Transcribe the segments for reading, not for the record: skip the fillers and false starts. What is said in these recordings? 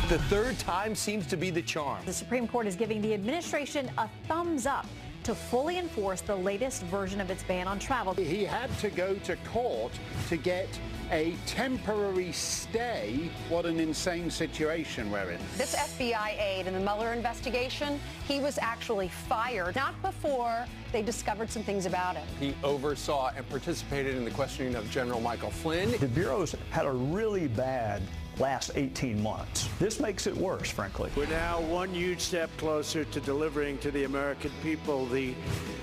The third time seems to be the charm. The Supreme Court is giving the administration a thumbs up to fully enforce the latest version of its ban on travel. He had to go to court to get a temporary stay. What an insane situation we're in. This FBI aide in the Mueller investigation, he was actually fired, not before they discovered some things about him. He oversaw and participated in the questioning of General Michael Flynn. The Bureau's had a really bad last 18 months. This makes it worse, frankly. We're now one huge step closer to delivering to the American people the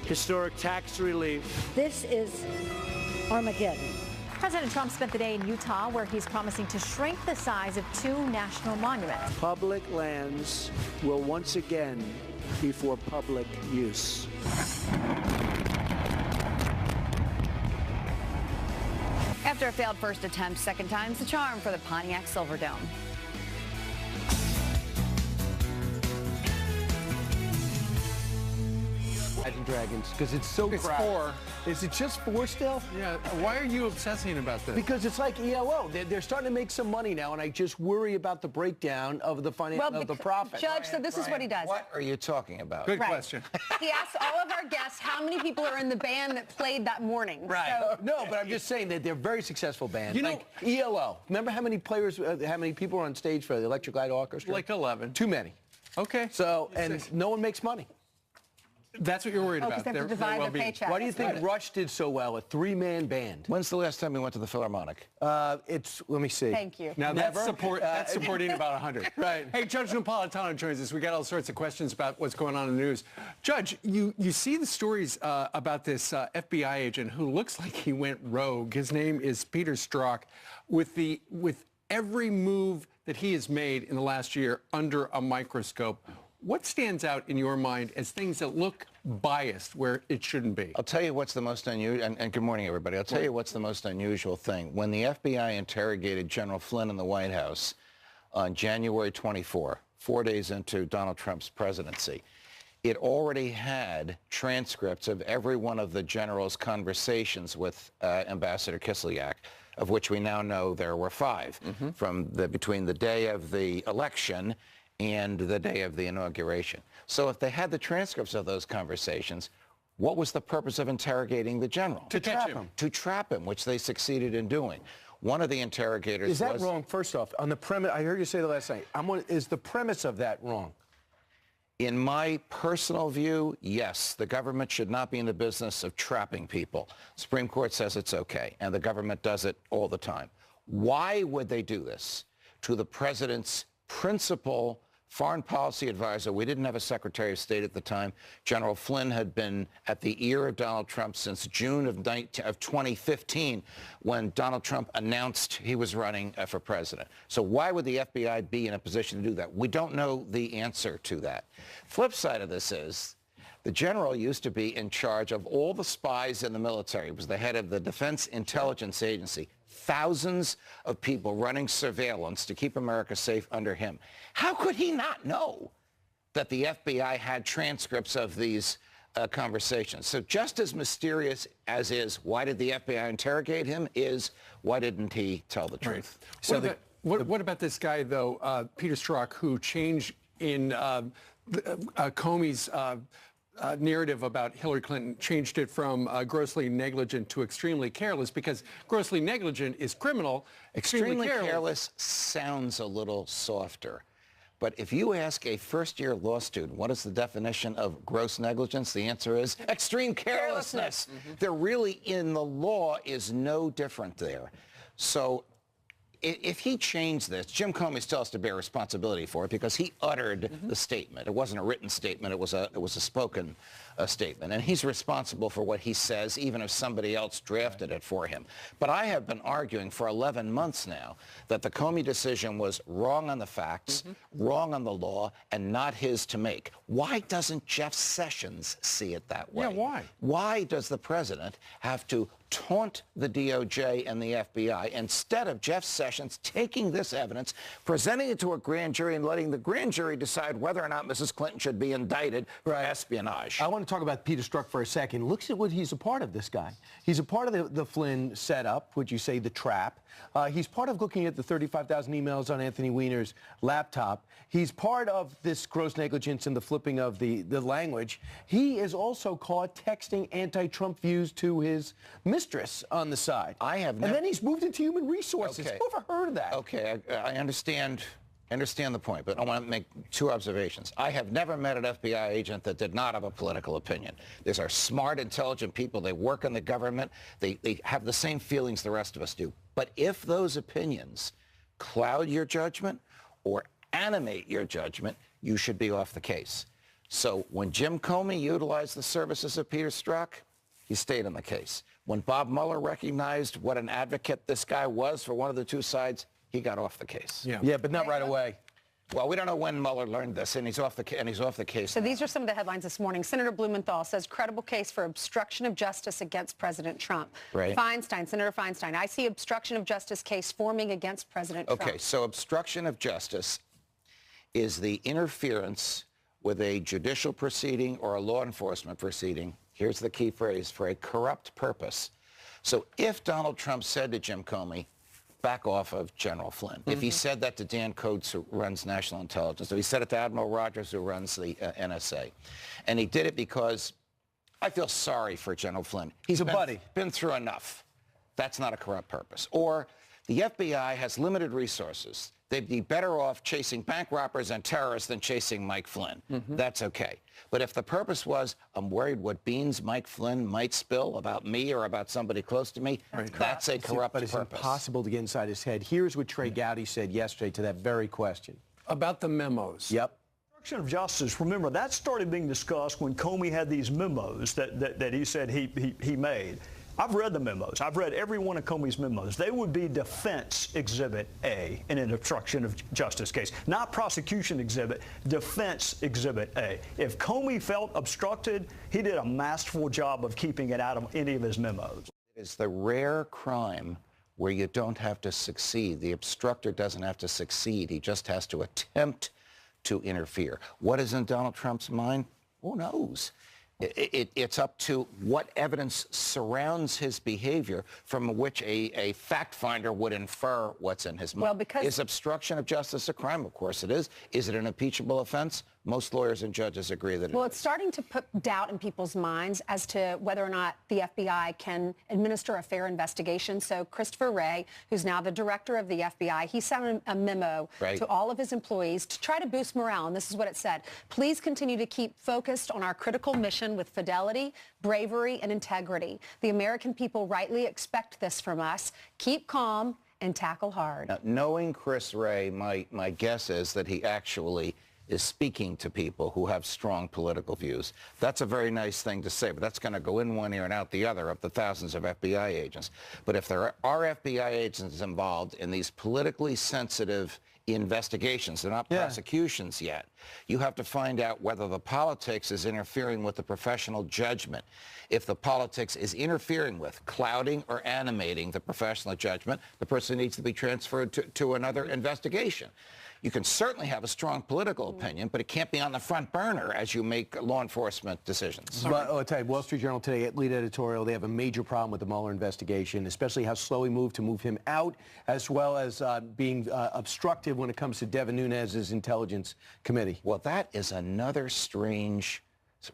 historic tax relief. This is Armageddon. President Trump spent the day in Utah, where he's promising to shrink the size of 2 national monuments. Public lands will once again be for public use. After a failed first attempt, second time's the charm for the Pontiac Silverdome. Imagine Dragons, because it's so It's crowded. 4. Is it just 4 still? Yeah, why are you obsessing about this? Because it's like ELO. They're starting to make some money now, and I just worry about the breakdown of the the profit. Judge, so this is what he does. What are you talking about? Good question. He asks all of our guests how many people are in the band that played that morning. Right. So, No, but I'm just saying that they're very successful bands. You know- like ELO. Remember how many players, how many people were on stage for the Electric Light Orchestra? Like 11. Too many. Okay. So, and no one makes money. That's what you're worried because about. they have to divide their well-being. paycheck. Why do you think Rush did so well? A 3-man band. When's the last time you went to the Philharmonic? Let me see. Thank you. Now Never. that's supporting about 100. Right. Hey, Judge Napolitano joins us. We got all sorts of questions about what's going on in the news. Judge, you see the stories about this FBI agent who looks like he went rogue. His name is Peter Strzok. With every move that he has made in the last year under a microscope, what stands out in your mind as things that look biased where it shouldn't be? I'll tell you what's the most unusual, and good morning, everybody. I'll tell you what's the most unusual thing. When the FBI interrogated General Flynn in the White House on January 24, 4 days into Donald Trump's presidency, it already had transcripts of every one of the general's conversations with Ambassador Kislyak, of which we now know there were 5, between the day of the election and the day of the inauguration. So if they had the transcripts of those conversations, what was the purpose of interrogating the general? To trap him. To trap him, which they succeeded in doing. One of the interrogators Is that wrong, first off? On the premise, I heard you say the last night. Is the premise of that wrong? In my personal view, yes, the government should not be in the business of trapping people. Supreme Court says it's okay, and the government does it all the time. Why would they do this to the president's principal foreign policy advisor? We didn't have a Secretary of State at the time. General Flynn had been at the ear of Donald Trump since June of 2015, when Donald Trump announced he was running for president. So why would the FBI be in a position to do that? We don't know the answer to that. Flip side of this is, the general used to be in charge of all the spies in the military. He was the head of the Defense Intelligence Agency. Thousands of people running surveillance to keep America safe under him. How could he not know that the FBI had transcripts of these conversations? So just as mysterious as is why did the FBI interrogate him is why didn't he tell the truth? So what about this guy, though, Peter Strzok, who changed in Comey's narrative about Hillary Clinton, changed it from grossly negligent to extremely careless, because grossly negligent is criminal. Extremely careless sounds a little softer. But if you ask a first-year law student, what is the definition of gross negligence? The answer is extreme carelessness. There really, in the law, is no different there. So if he changed this, Jim Comey still has to bear responsibility for it because he uttered the statement. It wasn't a written statement. It was a spoken statement. And he's responsible for what he says, even if somebody else drafted it for him. But I have been arguing for 11 months now that the Comey decision was wrong on the facts, wrong on the law, and not his to make. Why doesn't Jeff Sessions see it that way? Yeah, why? Why does the president have to taunt the DOJ and the FBI instead of Jeff Sessions taking this evidence, presenting it to a grand jury, and letting the grand jury decide whether or not Mrs. Clinton should be indicted for espionage? I want want to talk about Peter Strzok for a second. Look at what he's a part of, this guy. He's a part of the Flynn setup, would you say the trap. He's part of looking at the 35,000 emails on Anthony Weiner's laptop. He's part of this gross negligence and the flipping of the language. He is also caught texting anti-Trump views to his mistress on the side. And then he's moved into human resources. Okay. Who ever heard of that? Okay, I understand the point, but I want to make two observations. I have never met an FBI agent that did not have a political opinion. These are smart, intelligent people. They work in the government. They have the same feelings the rest of us do. But if those opinions cloud your judgment or animate your judgment, you should be off the case. So when Jim Comey utilized the services of Peter Strzok, he stayed on the case. When Bob Mueller recognized what an advocate this guy was for one of the two sides, he got off the case. Yeah, but not right away. Well, we don't know when Mueller learned this, and he's off the case. So these are some of the headlines this morning. Senator Blumenthal says credible case for obstruction of justice against President Trump. Right. Senator Feinstein, I see obstruction of justice case forming against President Trump. Okay, so obstruction of justice is the interference with a judicial proceeding or a law enforcement proceeding. Here's the key phrase: for a corrupt purpose. So if Donald Trump said to Jim Comey, back off of General Flynn. If he said that to Dan Coates, who runs National Intelligence, if he said it to Admiral Rogers, who runs the NSA, and he did it because I feel sorry for General Flynn. He's a buddy. Been through enough. That's not a corrupt purpose. Or the FBI has limited resources. They'd be better off chasing bank robbers and terrorists than chasing Mike Flynn. That's okay. But if the purpose was, I'm worried what beans Mike Flynn might spill about me or about somebody close to me, that's a corrupt purpose. But it's impossible to get inside his head. Here's what Trey Gowdy said yesterday to that very question. About the memos. Yep. Obstruction of justice, remember, that started being discussed when Comey had these memos that he said he made. I've read the memos. I've read every one of Comey's memos. They would be defense exhibit A in an obstruction of justice case, not prosecution exhibit, defense exhibit A. If Comey felt obstructed, he did a masterful job of keeping it out of any of his memos. It's the rare crime where you don't have to succeed. The obstructor doesn't have to succeed. He just has to attempt to interfere. What is in Donald Trump's mind? Who knows? It's up to what evidence surrounds his behavior from which a fact finder would infer what's in his mind. Well, because is obstruction of justice a crime? Of course it is. Is it an impeachable offense? Most lawyers and judges agree that it is. Well, it's starting to put doubt in people's minds as to whether or not the FBI can administer a fair investigation. So Christopher Wray, who's now the director of the FBI, he sent a memo to all of his employees to try to boost morale. And this is what it said: please continue to keep focused on our critical mission with fidelity, bravery, and integrity. The American people rightly expect this from us. Keep calm and tackle hard. Now, knowing Chris Wray, my guess is that he actually is speaking to people who have strong political views. That's a very nice thing to say, but that's going to go in one ear and out the other of the thousands of FBI agents. But if there are FBI agents involved in these politically sensitive investigations, they're not prosecutions yet, you have to find out whether the politics is interfering with the professional judgment. If the politics is interfering with, clouding, or animating the professional judgment, the person needs to be transferred to another investigation. You can certainly have a strong political opinion, but it can't be on the front burner as you make law enforcement decisions. But I'll tell you, Wall Street Journal today, lead editorial, they have a major problem with the Mueller investigation, especially how slow he moved to move him out, as well as being obstructive when it comes to Devin Nunes's Intelligence Committee. Well, that is another strange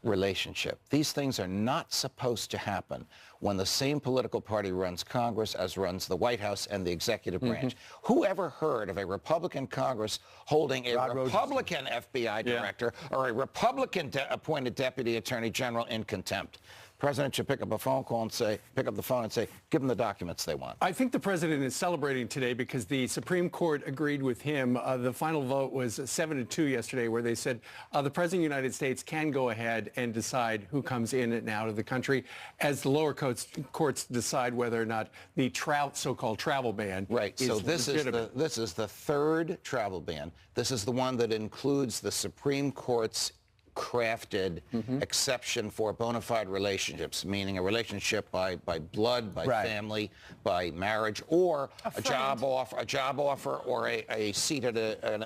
relationship. These things are not supposed to happen when the same political party runs Congress as runs the White House and the executive branch. Who ever heard of a Republican Congress holding a Republican FBI director or a Republican appointed deputy attorney general in contempt? President should pick up the phone and say, give them the documents they want. I think the president is celebrating today because the Supreme Court agreed with him. The final vote was 7-2 yesterday, where they said the president of the United States can go ahead and decide who comes in and out of the country, as the lower courts decide whether or not the so-called travel ban is legitimate. This is the third travel ban. This is the one that includes the Supreme Court's crafted exception for bona fide relationships, meaning a relationship by blood, by family, by marriage, or a job offer, or a seat at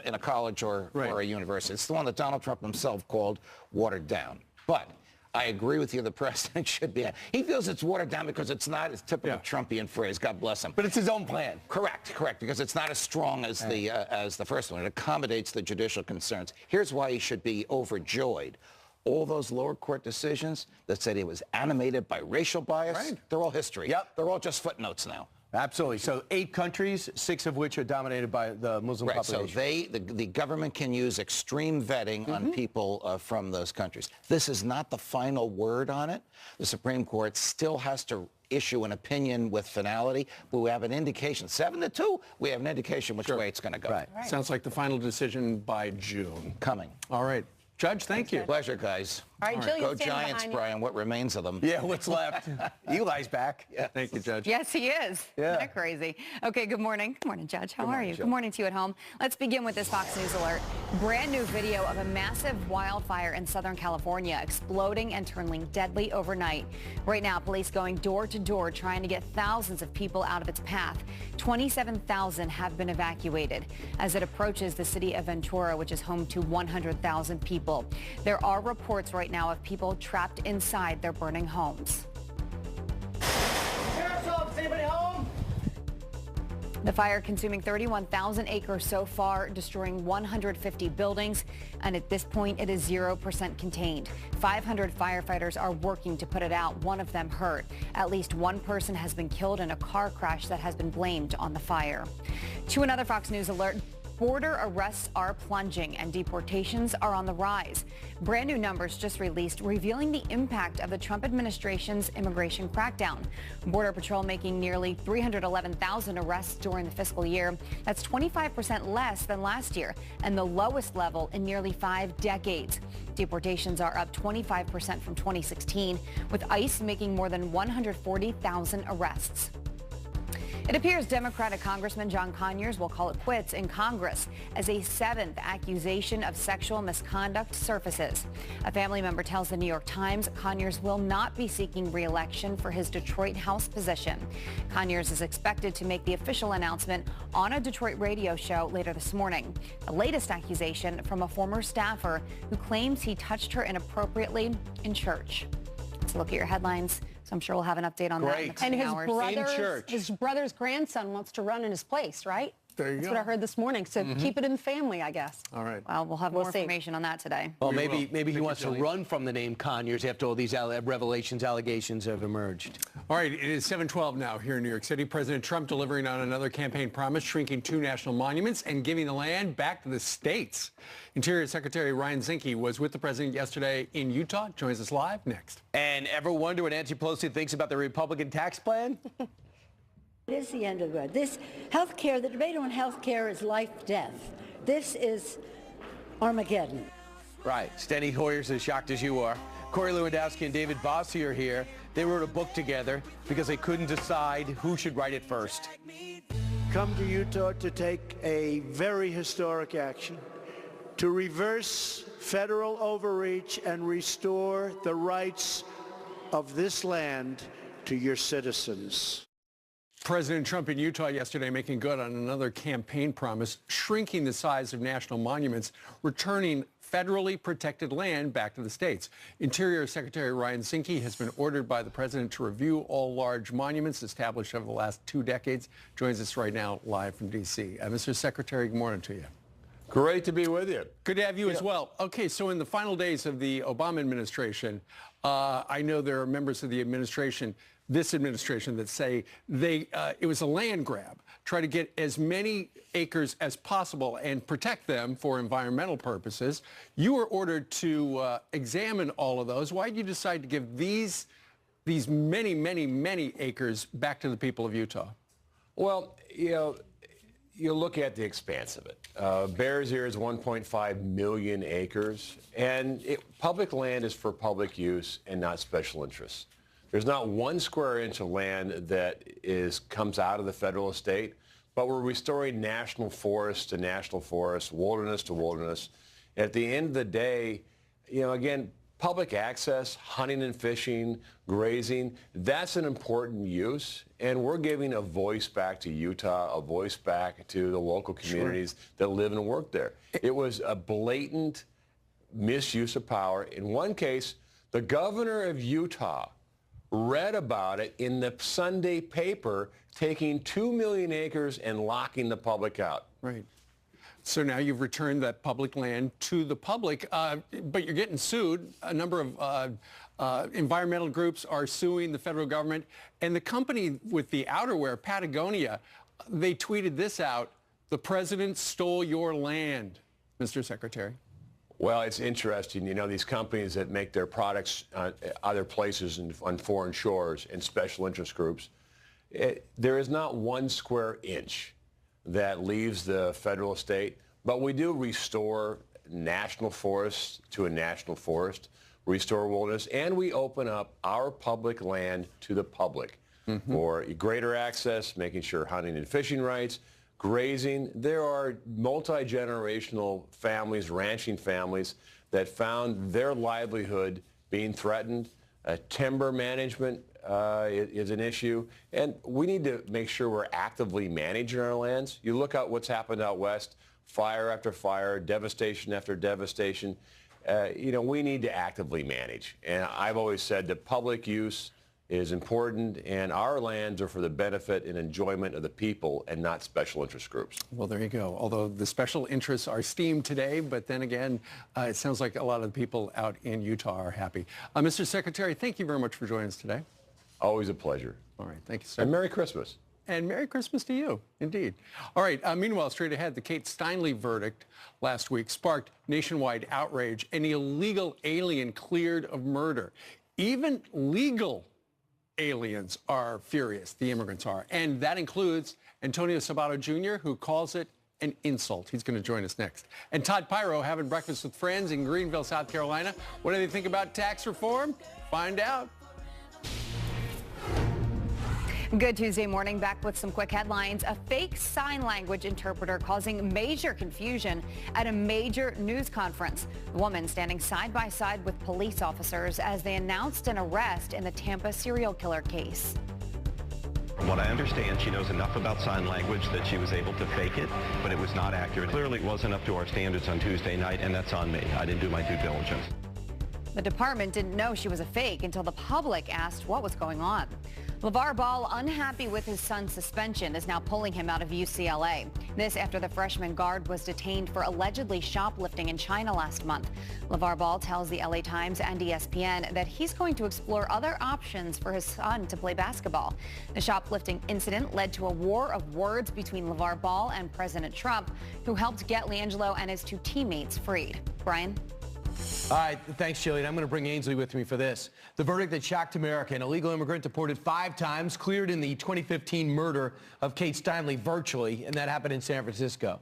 in a college or a university. It's the one that Donald Trump himself called watered down. But I agree with you. The president should be. He feels it's watered down because it's not his typical Trumpian phrase. God bless him. But it's his own plan. Correct. Because it's not as strong as the first one. It accommodates the judicial concerns. Here's why he should be overjoyed. All those lower court decisions that said he was animated by racial bias, they're all history. Yep. They're all just footnotes now. Absolutely. So 8 countries, 6 of which are dominated by the Muslim population. So the government can use extreme vetting on people from those countries. This is not the final word on it. The Supreme Court still has to issue an opinion with finality, but we have an indication, 7-2, we have an indication which way it's going to go. Right. Sounds like the final decision by June. Coming. All right. Judge, thank you. Pleasure, guys. All right, Jill, Go Giants, Brian. What remains of them? Yeah, what's left? Eli's back. Yeah. Thank you, Judge. Yes, he is. Yeah. Isn't that crazy? Okay, good morning. Good morning, Judge. How are you? Jill. Good morning to you at home. Let's begin with this Fox News alert. Brand new video of a massive wildfire in Southern California exploding and turning deadly overnight. Right now, police going door to door trying to get thousands of people out of its path. 27,000 have been evacuated as it approaches the city of Ventura, which is home to 100,000 people. There are reports right now of people trapped inside their burning homes. Sheriff's office, anybody home? The fire consuming 31,000 acres so far, destroying 150 buildings, and at this point it is 0% contained. 500 firefighters are working to put it out, one of them hurt. At least one person has been killed in a car crash that has been blamed on the fire. To another Fox News alert. Border arrests are plunging and deportations are on the rise. Brand new numbers just released revealing the impact of the Trump administration's immigration crackdown. Border Patrol making nearly 311,000 arrests during the fiscal year. That's 25% less than last year and the lowest level in nearly 5 decades. Deportations are up 25% from 2016, with ICE making more than 140,000 arrests. It appears Democratic Congressman John Conyers will call it quits in Congress as a 7th accusation of sexual misconduct surfaces. A family member tells the New York Times Conyers will not be seeking re-election for his Detroit House position. Conyers is expected to make the official announcement on a Detroit radio show later this morning. The latest accusation from a former staffer who claims he touched her inappropriately in church. Let's look at your headlines. So I'm sure we'll have an update on that in the coming hours. His brother's grandson wants to run in his place, right? There you That's go. what I heard this morning. So keep it in the family, I guess. All right. Well, we'll have more information on that today. Well, maybe he wants to run from the name Conyers after all these allegations have emerged. All right, it is 7:12 now here in New York City. President Trump delivering on another campaign promise, shrinking 2 national monuments and giving the land back to the states. Interior Secretary Ryan Zinke was with the president yesterday in Utah. Joins us live next. And ever wonder what Nancy Pelosi thinks about the Republican tax plan? It is the end of the road. This health care, the debate on health care is life-death. This is Armageddon. Right. Steny Hoyer's as shocked as you are. Corey Lewandowski and David Bossie are here. They wrote a book together because they couldn't decide who should write it first. Come to Utah to take a very historic action to reverse federal overreach and restore the rights of this land to your citizens. President Trump in Utah yesterday making good on another campaign promise, shrinking the size of national monuments, returning federally protected land back to the states. Interior Secretary Ryan Zinke has been ordered by the president to review all large monuments established over the last 2 decades. Joins us right now live from D.C. Mr. Secretary, good morning to you. Great to be with you. Good to have you as well. Okay, so in the final days of the Obama administration, I know there are members of the administration, this administration, that say it was a land grab, try to get as many acres as possible and protect them for environmental purposes. You were ordered to examine all of those. Why did you decide to give these many, many, many acres back to the people of Utah? Well, you look at the expanse of it. Bears Ear is 1.5 million acres, and public land is for public use and not special interests. There's not 1 square inch of land that comes out of the federal estate, but we're restoring national forest to national forest, wilderness to wilderness. At the end of the day, again, public access, hunting and fishing, grazing, that's an important use. And we're giving a voice back to Utah, a voice back to the local communities that live and work there. It was a blatant misuse of power. In one case, The governor of Utah read about it in the Sunday paper, taking 2 million acres and locking the public out. Right. So now you've returned that public land to the public, but you're getting sued. A number of environmental groups are suing the federal government. And the company with the outerwear, Patagonia, they tweeted this out: "The president stole your land," Mr. Secretary. Well, it's interesting. You know, these companies that make their products other places on foreign shores and special interest groups, there is not 1 square inch that leaves the federal estate, but we do restore national forests to a national forest, restore wilderness, and we open up our public land to the public for greater access, making sure hunting and fishing rights, grazing. There are multi-generational families, ranching families, that found their livelihood being threatened. Timber management is an issue, and we need to make sure we're actively managing our lands. You look at what's happened out west, fire after fire, devastation after devastation. You know, we need to actively manage. And I've always said that public use is important, and our lands are for the benefit and enjoyment of the people and not special interest groups. Well, there you go. Although the special interests are steamed today, but then again, it sounds like a lot of the people out in Utah are happy. Mr. Secretary, thank you very much for joining us today. Always a pleasure. All right. Thank you, sir. And Merry Christmas. And Merry Christmas to you, indeed. All right, meanwhile, straight ahead, the Kate Steinle verdict last week sparked nationwide outrage. An illegal alien cleared of murder. Even legal aliens are furious, the immigrants are. And that includes Antonio Sabato Jr., who calls it an insult. He's going to join us next. And Todd Pirro having breakfast with friends in Greenville, South Carolina. What do they think about tax reform? Find out. Good Tuesday morning, back with some quick headlines. A fake sign language interpreter causing major confusion at a major news conference. The woman standing side by side with police officers as they announced an arrest in the Tampa serial killer case. From what I understand, she knows enough about sign language that she was able to fake it, but it was not accurate. Clearly, it wasn't up to our standards on Tuesday night, and that's on me. I didn't do my due diligence. The department didn't know she was a fake until the public asked what was going on. LeVar Ball, unhappy with his son's suspension, is now pulling him out of UCLA. This after the freshman guard was detained for allegedly shoplifting in China last month. LeVar Ball tells the LA Times and ESPN that he's going to explore other options for his son to play basketball. The shoplifting incident led to a war of words between LeVar Ball and President Trump, who helped get LiAngelo and his 2 teammates freed. Brian? All right, thanks, Jillian. I'm going to bring Ainsley with me for this. The verdict that shocked America: an illegal immigrant deported 5 times, cleared in the 2015 murder of Kate Steinle virtually, and that happened in San Francisco.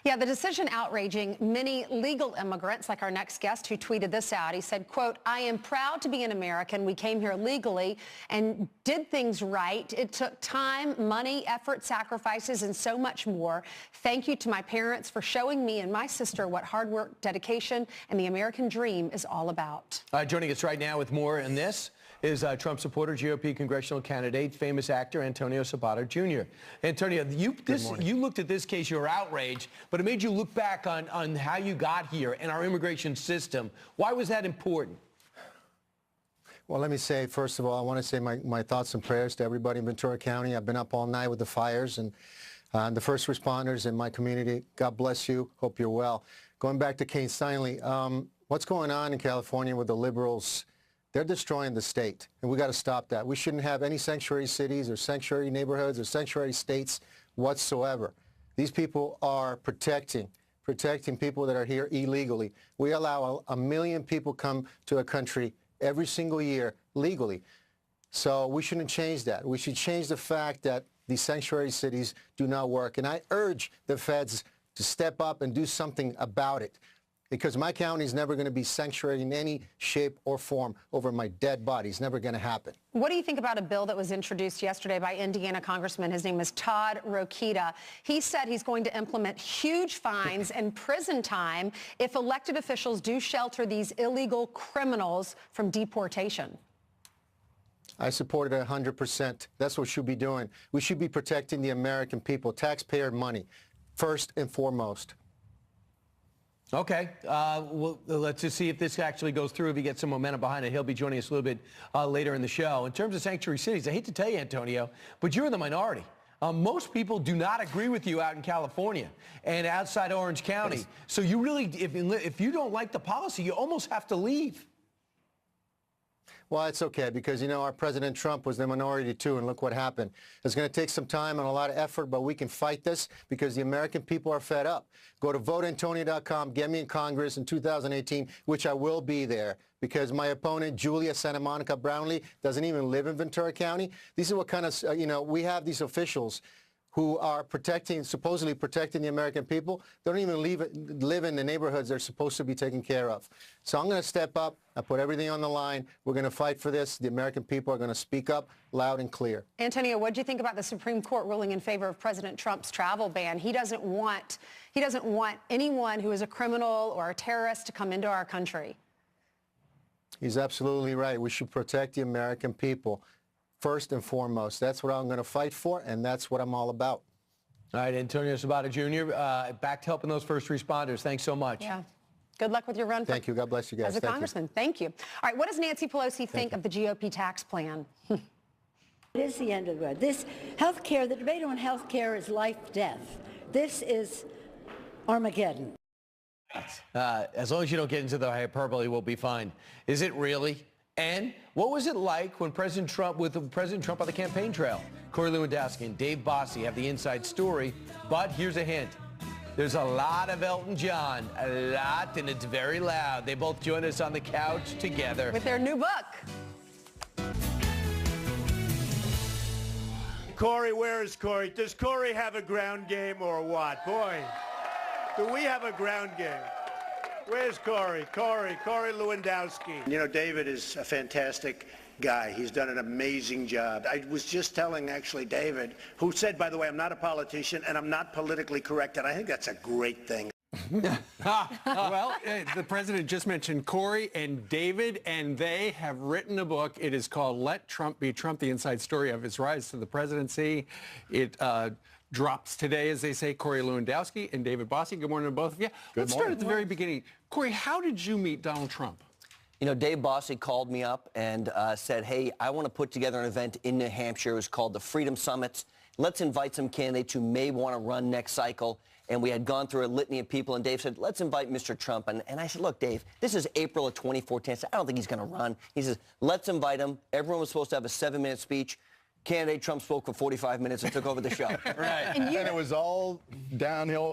Yeah, the decision outraging many legal immigrants, like our next guest who tweeted this out. He said, quote, "I am proud to be an American. We came here legally and did things right. It took time, money, effort, sacrifices, and so much more. Thank you to my parents for showing me and my sister what hard work, dedication, and the American dream is all about." Joining us right now with more on this is Trump supporter, GOP congressional candidate, famous actor Antonio Sabato Jr. Antonio, you looked at this case, you were outraged, but it made you look back on how you got here and our immigration system. Why was that important? Well, let me say, first of all, I want to say my thoughts and prayers to everybody in Ventura County. I've been up all night with the fires and the first responders in my community. God bless you. Hope you're well. Going back to Kate Steinle, what's going on in California with the liberals? They're destroying the state, and we got to stop that. We shouldn't have any sanctuary cities or sanctuary neighborhoods or sanctuary states whatsoever. These people are protecting people that are here illegally. We allow a million people come to a country every single year legally. So we shouldn't change that. We should change the fact that these sanctuary cities do not work. And I urge the feds to step up and do something about it, because my county is never going to be sanctuary in any shape or form over my dead body. It's never going to happen. What do you think about a bill that was introduced yesterday by Indiana Congressman? His name is Todd Rokita. He said he's going to implement huge fines and prison time if elected officials do shelter these illegal criminals from deportation. I support it 100%. That's what we should be doing. We should be protecting the American people, taxpayer money, first and foremost. Okay. Well, let's just see if this actually goes through, if he gets some momentum behind it. He'll be joining us a little bit later in the show. In terms of sanctuary cities, I hate to tell you, Antonio, but you're in the minority. Most people do not agree with you out in California and outside Orange County. So you really, if you don't like the policy, you almost have to leave. Well, it's okay because, you know, our President Trump was the minority too, and look what happened. It's going to take some time and a lot of effort, but we can fight this because the American people are fed up. Go to voteantonio.com, get me in Congress in 2018, which I will be there because my opponent, Julia Santa Monica Brownlee, doesn't even live in Ventura County. These are what kind of, you know, we have these officials who are supposedly protecting the American people. They don't even live in the neighborhoods they're supposed to be taken care of. So I'm going to step up. I put everything on the line. We're going to fight for this. The American people are going to speak up loud and clear. Antonio, what do you think about the Supreme Court ruling in favor of President Trump's travel ban? He doesn't want anyone who is a criminal or a terrorist to come into our country. He's absolutely right. We should protect the American people. First and foremost. That's what I'm going to fight for, and that's what I'm all about. All right, Antonio Sabato Jr., back to helping those first responders. Thanks so much. Yeah. Good luck with your run. Thank you. God bless you guys. As a congressman. Thank you. All right, what does Nancy Pelosi think of the GOP tax plan? It is the end of the road. This health care, the debate on health care is life-death. This is Armageddon. As long as you don't get into the hyperbole, we'll be fine. Is it really? And what was it like when President Trump on the campaign trail? Corey Lewandowski and Dave Bossie have the inside story, but here's a hint. There's a lot of Elton John, a lot, and it's very loud. They both joined us on the couch together. With their new book. Corey, where is Corey? Does Corey have a ground game or what? Boy, do we have a ground game? Where's Corey? Corey Lewandowski. You know, David is a fantastic guy. He's done an amazing job. I was just telling, actually, David, who said, by the way, I'm not a politician and I'm not politically correct, and I think that's a great thing. Well, the president just mentioned Corey and David, and they have written a book. It is called Let Trump Be Trump, the inside story of his rise to the presidency. It drops today, as they say. Corey Lewandowski and David Bossie. Good morning to both of you. Let's start at the very beginning. Corey, how did you meet Donald Trump? You know, Dave Bossie called me up and said, hey, I want to put together an event in New Hampshire. It was called the Freedom Summits. Let's invite some candidates who may want to run next cycle. And we had gone through a litany of people, and Dave said, let's invite Mr. Trump. And I said, look, Dave, this is April of 2014. I said, I don't think he's going to run. He says, let's invite him. Everyone was supposed to have a 7-minute speech. Candidate Trump spoke for 45 minutes and took over the show. Right. And it was all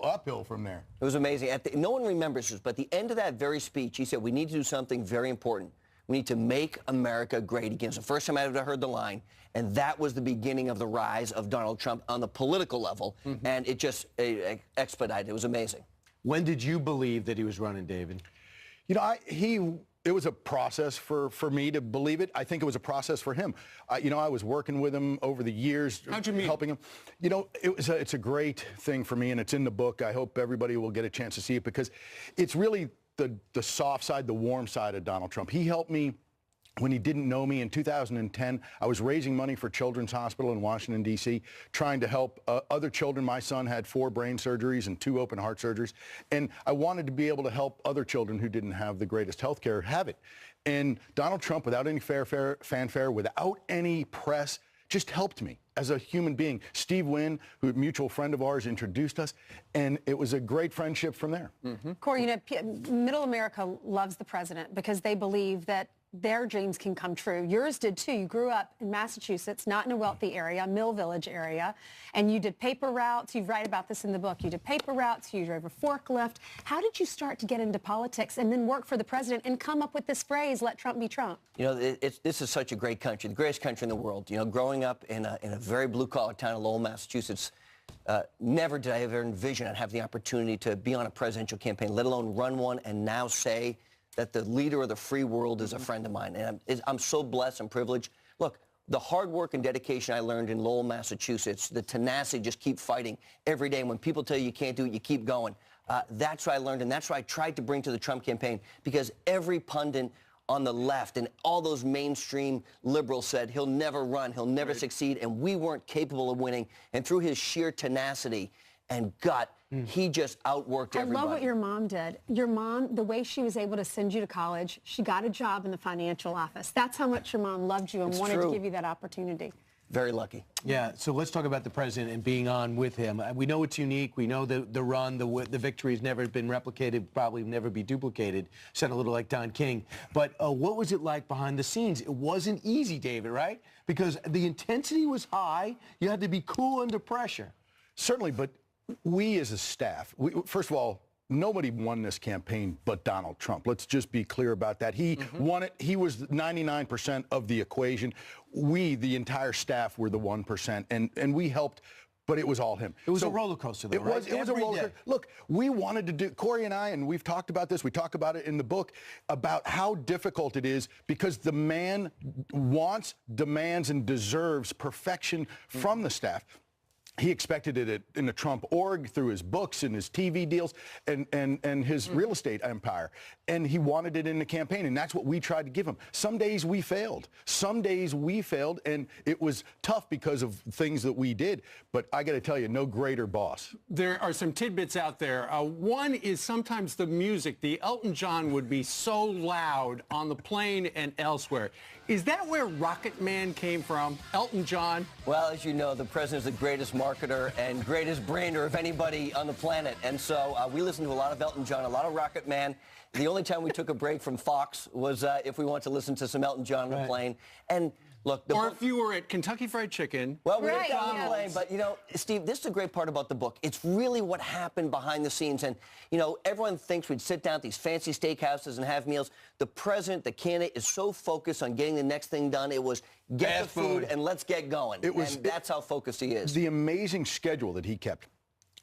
uphill from there. It was amazing. No one remembers this, but at the end of that very speech, he said, we need to do something very important. We need to make America great again. It's the first time I ever heard the line, and that was the beginning of the rise of Donald Trump on the political level, and it just expedited. It was amazing. When did you believe that he was running, David? You know, it was a process for me to believe it. I think it was a process for him. You know, I was working with him over the years, helping him. You know, it's a great thing for me, and it's in the book. I hope everybody will get a chance to see it because it's really the soft side, the warm side of Donald Trump. He helped me when he didn't know me in 2010. I was raising money for Children's Hospital in Washington, D.C., trying to help other children. My son had 4 brain surgeries and 2 open heart surgeries. And I wanted to be able to help other children who didn't have the greatest health care have it. And Donald Trump, without any fanfare, without any press, just helped me as a human being. Steve Wynn, who a mutual friend of ours, introduced us, and it was a great friendship from there. Corey, you know, middle America loves the president because they believe that their dreams can come true. Yours did too. You grew up in Massachusetts, not in a wealthy area, Mill Village area, and you did paper routes. You write about this in the book. You did paper routes. You drove a forklift. How did you start to get into politics and then work for the president and come up with this phrase, let Trump be Trump? You know, this is such a great country, the greatest country in the world. You know, growing up in a very blue-collar town of Lowell, Massachusetts, never did I ever envision I'd have the opportunity to be on a presidential campaign, let alone run one, and now say that the leader of the free world is a friend of mine. And I'm so blessed and privileged. Look, the hard work and dedication I learned in Lowell, Massachusetts, the tenacity, just keep fighting every day. When people tell you you can't do it, you keep going. That's what I learned, and that's what I tried to bring to the Trump campaign, because every pundit on the left and all those mainstream liberals said he'll never run, he'll never succeed, and we weren't capable of winning. And through his sheer tenacity and gut, he just outworked everybody. I love what your mom did. Your mom, the way she was able to send you to college, she got a job in the financial office. That's how much your mom loved you and wanted to give you that opportunity. Very lucky. Yeah, so let's talk about the president and being on with him. We know it's unique. We know the run, the victory has never been replicated, probably never be duplicated. Sound a little like Don King. But what was it like behind the scenes? It wasn't easy, David, right? Because the intensity was high. You had to be cool under pressure. Certainly, but we as a staff, first of all, nobody won this campaign but Donald Trump. Let's just be clear about that. He won it. He was 99% of the equation. We, the entire staff, were the 1%, and we helped, but it was all him. It was a roller coaster, though, right? It was a roller coaster. Look, we wanted to do, Corey and I, and we've talked about this, we talk about it in the book, about how difficult it is because the man wants, demands, and deserves perfection from the staff. He expected it in the Trump org through his books and his TV deals and his real estate empire. And he wanted it in the campaign, and that's what we tried to give him. Some days we failed. Some days we failed, and it was tough because of things that we did. But I got to tell you, no greater boss. There are some tidbits out there. One is sometimes the music. The Elton John would be so loud on the plane and elsewhere. Is that where Rocket Man came from? Elton John? Well, as you know, the president is the greatest marketer and greatest brainer of anybody on the planet. And so we listened to a lot of Elton John, a lot of Rocket Man. The only time we took a break from Fox was if we wanted to listen to some Elton John on the plane. And look, or if you were at Kentucky Fried Chicken. Well, we were on the plane, but you know, Steve, this is the great part about the book. It's really what happened behind the scenes. And you know, everyone thinks we'd sit down at these fancy steakhouses and have meals. The president, the candidate, is so focused on getting the next thing done. It was get the food and let's get going. And that's how focused he is. The amazing schedule that he kept.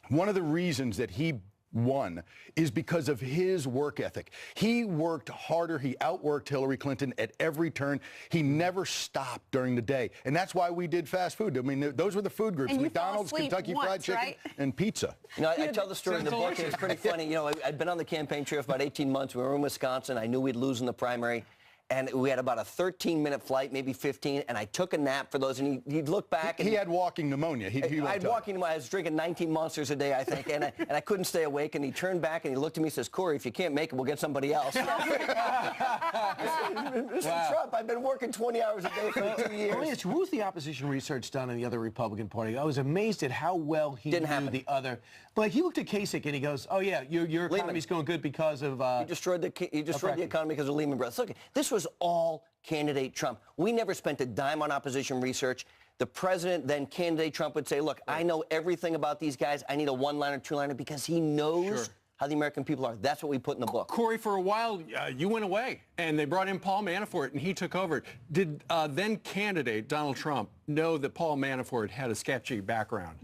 One of the reasons that he won is because of his work ethic. He worked harder. He outworked Hillary Clinton at every turn. He never stopped during the day. And that's why we did fast food. I mean, those were the food groups. McDonald's, Kentucky Fried Chicken, and pizza. You know, I tell the story in the book, and it's pretty funny. You know, I'd been on the campaign trail for about 18 months. We were in Wisconsin. I knew we'd lose in the primary. And we had about a 13-minute flight, maybe 15, and I took a nap for those, and he'd look back. And he had walking pneumonia. I had walking pneumia. I was drinking 19 Monsters a day, I think, and I couldn't stay awake, and he turned back, and he looked at me and says, Corey, if you can't make it, we'll get somebody else. Mr. Trump, I've been working 20 hours a day for 2 years. What was the opposition research done in the other Republican Party? I was amazed at how well he knew the other. But he looked at Kasich, and he goes, oh, yeah, your economy's going good because of... You destroyed the economy because of Lehman Brothers. Look, this was all candidate Trump. We never spent a dime on opposition research. The president, then candidate Trump, would say, look, I know everything about these guys. I need a one-liner, two-liner, because he knows how the American people are. That's what we put in the book. Corey, for a while, you went away, and they brought in Paul Manafort, and he took over. Did then candidate Donald Trump know that Paul Manafort had a sketchy background?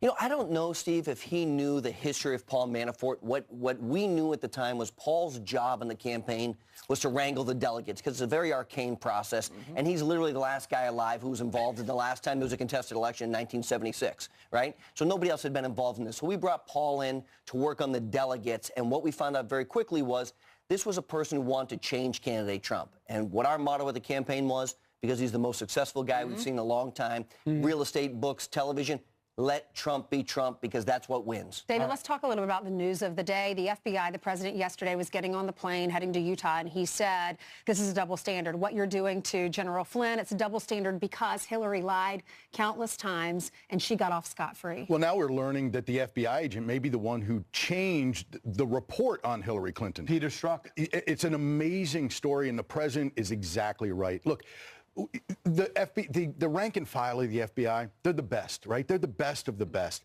You know, I don't know, Steve, if he knew the history of Paul Manafort. What we knew at the time was Paul's job in the campaign was to wrangle the delegates, because it's a very arcane process, and he's literally the last guy alive who was involved in the last time there was a contested election in 1976, right? So nobody else had been involved in this. So we brought Paul in to work on the delegates, and what we found out very quickly was this was a person who wanted to change candidate Trump. And what our motto of the campaign was, because he's the most successful guy we've seen in a long time, real estate, books, television, let Trump be Trump, because that's what wins. David, let's talk a little bit about the news of the day. The FBI, the president yesterday was getting on the plane heading to Utah, and he said, this is a double standard. What you're doing to General Flynn, it's a double standard because Hillary lied countless times, and she got off scot-free. Well, now we're learning that the FBI agent may be the one who changed the report on Hillary Clinton. Peter Strzok. It's an amazing story, and the president is exactly right. Look, the rank and file of the FBI, they're the best, right? They're the best of the best.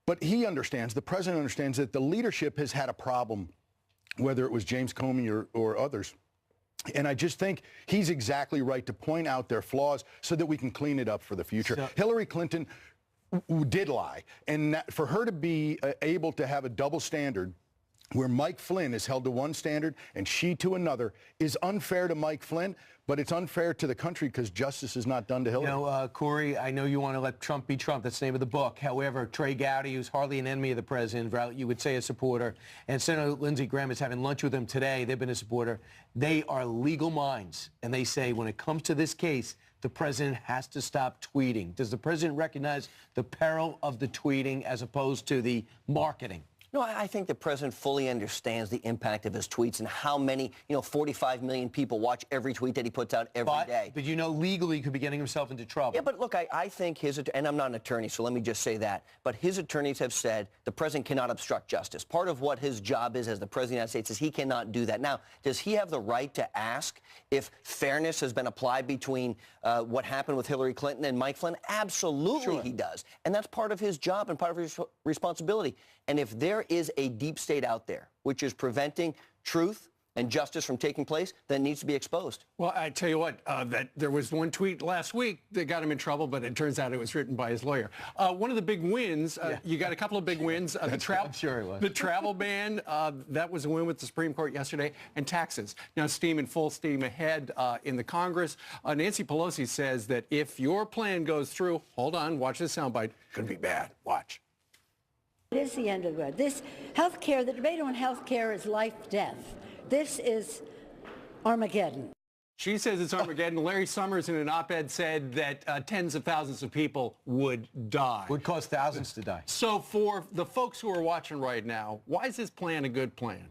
But he understands, the president understands that the leadership has had a problem, whether it was James Comey or others. And I just think he's exactly right to point out their flaws so that we can clean it up for the future. Hillary Clinton did lie. And for her to be able to have a double standard where Mike Flynn is held to one standard and she to another is unfair to Mike Flynn, but it's unfair to the country because justice is not done to Hillary. You know, Corey, I know you want to let Trump be Trump. That's the name of the book. However, Trey Gowdy, who's hardly an enemy of the president, you would say a supporter, and Senator Lindsey Graham is having lunch with him today. They've been a supporter. They are legal minds, and they say when it comes to this case, the president has to stop tweeting. Does the president recognize the peril of the tweeting as opposed to the marketing? No, I think the president fully understands the impact of his tweets and how many, 45 million people watch every tweet that he puts out every day. But legally he could be getting himself into trouble. Yeah, but look, I think and I'm not an attorney, so let me just say that, but his attorneys have said the president cannot obstruct justice. Part of what his job is as the president of the United States is he cannot do that. Now, does he have the right to ask if fairness has been applied between what happened with Hillary Clinton and Mike Flynn? Absolutely he does. And that's part of his job and part of his responsibility. And if there is a deep state out there which is preventing truth and justice from taking place, then it needs to be exposed. Well, I tell you what, that there was one tweet last week that got him in trouble, but it turns out it was written by his lawyer. One of the big wins, you got a couple of big wins. I'm sure it was. The travel ban, that was a win with the Supreme Court yesterday, and taxes. Now full steam ahead in the Congress. Nancy Pelosi says that if your plan goes through, hold on, watch this soundbite, could be bad. Watch. It is the end of the road. This healthcare, the debate on healthcare is life-death. This is Armageddon. She says it's Armageddon. Larry Summers in an op-ed said that tens of thousands of people would die. Would cause thousands to die. So for the folks who are watching right now, why is this plan a good plan?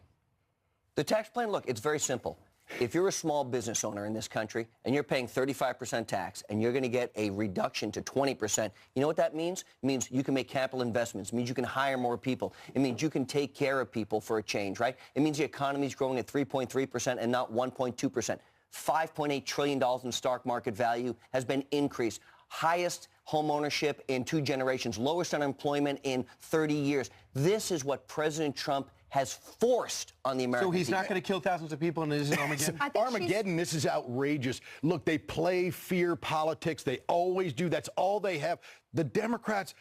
The tax plan, look, it's very simple. If you're a small business owner in this country and you're paying 35% tax and you're going to get a reduction to 20%, you know what that means? It means you can make capital investments. It means you can hire more people. It means you can take care of people for a change, right? It means the economy is growing at 3.3% and not 1.2%. $5.8 trillion in stock market value has been increased. Highest home ownership in 2 generations. Lowest unemployment in 30 years. This is what President Trump has forced on the American people. So he's not going to kill thousands of people and this is Armageddon? Armageddon, this is outrageous. Look, they play fear politics. They always do. That's all they have. The Democrats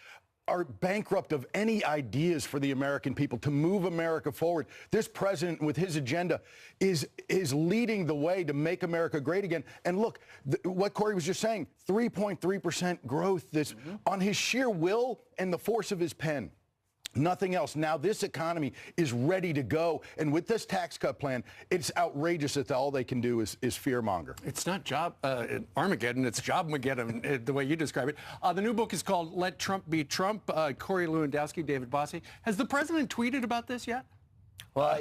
are bankrupt of any ideas for the American people to move America forward. This president, with his agenda, is leading the way to make America great again. And look, what Corey was just saying, 3.3% growth on his sheer will and the force of his pen. Nothing else. Now this economy is ready to go. And with this tax cut plan, it's outrageous that all they can do is fearmonger. It's not Armageddon, it's Jobmageddon, the way you describe it. The new book is called Let Trump Be Trump. Corey Lewandowski, David Bossie. Has the president tweeted about this yet? Well,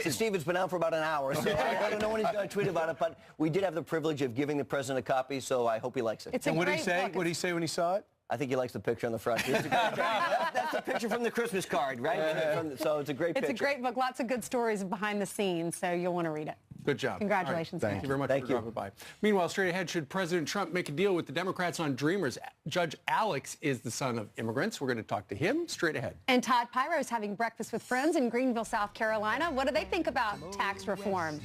Steven's been out for about an hour, so I don't know when he's going to tweet about it, but we did have the privilege of giving the president a copy, so I hope he likes it. And what did he say? What did he say when he saw it? I think he likes the picture on the front. That's the picture from the Christmas card, right? So it's a great picture. It's a great book. Lots of good stories behind the scenes, so you'll want to read it. Good job. Congratulations. Right. Thank you very much for dropping by. Meanwhile, straight ahead, should President Trump make a deal with the Democrats on Dreamers? Judge Alex is the son of immigrants. We're going to talk to him straight ahead. And Todd Pirro is having breakfast with friends in Greenville, South Carolina. What do they think about tax reform?